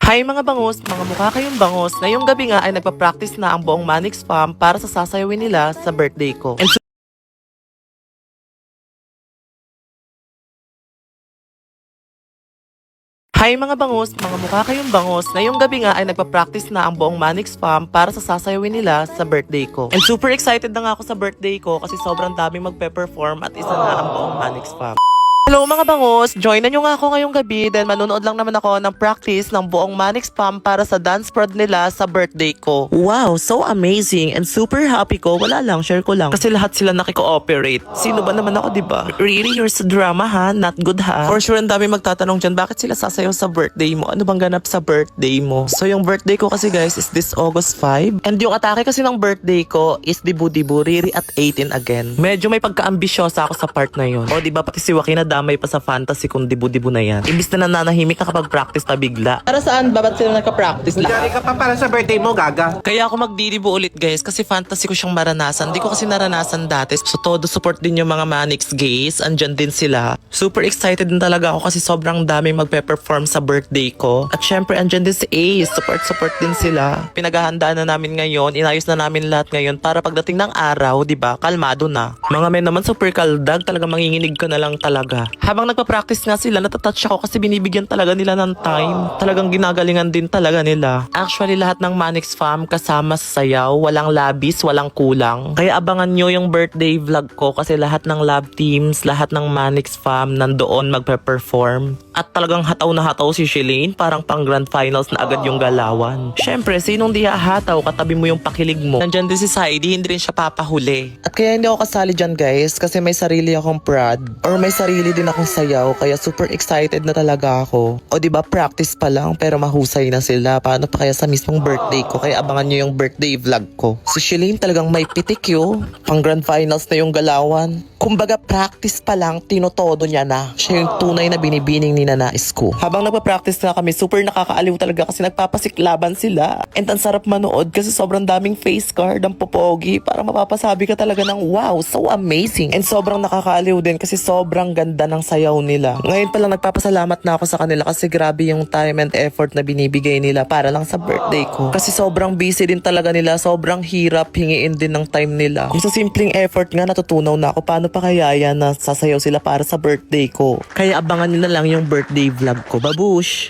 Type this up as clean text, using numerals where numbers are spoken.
Hi mga bangus, mga mukha kayong bangus. Ngayong gabi nga ay nagpa-practice na ang buong Manix fam para sa sasayawin nila sa birthday ko. And Hi mga bangus, mga mukha kayong bangus. Ngayong gabi nga ay nagpa-practice na ang buong Manix fam para sa sasayawin nila sa birthday ko. And super excited na nga ako sa birthday ko kasi sobrang daming magpe-perform at isa na ang buong Manix fam. Hello mga bangus! Join na nyo nga ako ngayong gabi dahil manonood lang naman ako ng practice ng buong Manix fam para sa dance prod nila sa birthday ko. Wow! So amazing! And super happy ko. Wala lang, share ko lang. Kasi lahat sila nakiko-operate. Sino ba naman ako, diba? Really? You're sa drama ha? Not good ha? For sure, ang dami magtatanong dyan, bakit sila sasayaw sa birthday mo? Ano bang ganap sa birthday mo? So yung birthday ko kasi guys is this August 5. And yung atake kasi ng birthday ko is Dibu-Dibu, Riri at 18 again. Medyo may pagka-ambisyosa ako sa part na yun. O diba pati si Joaquin damay pa sa fantasy kung Dibu-Dibu na yan. Imbis na nananahimik nakapag-practice na bigla. Para saan ba? Ba't sila nagka-practice lang? Dari ka pa para sa birthday mo, gaga. Kaya ako magdidibu ulit guys kasi fantasy ko siyang maranasan. Hindi ko kasi naranasan dati. So todo support din yung mga Manix gays. Andyan din sila. Super excited din talaga ako kasi sobrang daming magpe-perform sa birthday ko. At syempre andyan din si Ace. Support din sila. Pinaghahandaan na namin ngayon. Inayos na namin lahat ngayon para pagdating ng araw, di ba? Kalmado na. Mga men naman super kaldag. Talaga manginginig ka na lang talaga. Habang nagpa-practice nga sila, natatouch ako kasi binibigyan talaga nila ng time. Talagang ginagalingan din talaga nila. Actually, lahat ng Manix fam kasama sa sayaw. Walang labis, walang kulang. Kaya abangan nyo yung birthday vlog ko kasi lahat ng lab teams, lahat ng Manix fam nandoon magpe-perform. At talagang hataw na hataw si Shelane, parang pang grand finals na agad yung galawan. Syempre, sinong di hahataw, katabi mo yung pakilig mo. Nandyan din si Saidi, hindi rin siya papahuli. At kaya hindi ako kasali dyan guys, kasi may sarili akong prod. Or may sarili din akong sayaw, kaya super excited na talaga ako. O diba, practice pa lang, pero mahusay na sila. Paano pa kaya sa mismong birthday ko? Kaya abangan nyo yung birthday vlog ko. Si Shelane talagang may pitik yo. Pang grand finals na yung galawan. Kumbaga, practice pa lang, tinotodo niya na. Siya yung tunay na binibining ni Nanais ko. Habang nagpa-practice na kami, super nakakaaliw talaga kasi nagpapasiklaban sila. And ang sarap manood kasi sobrang daming face card, ang popogi. Parang mapapasabi ka talaga ng wow, so amazing. And sobrang nakakaaliw din kasi sobrang ganda ng sayaw nila. Ngayon pa lang nagpapasalamat na ako sa kanila kasi grabe yung time and effort na binibigay nila para lang sa birthday ko. Kasi sobrang busy din talaga nila, sobrang hirap hingiin din ng time nila. Kung sa simpleng effort nga natutunaw na ako paano pa kaya yan na sasayaw sila para sa birthday ko. Kaya abangan nyo na lang yung birthday vlog ko. Babush!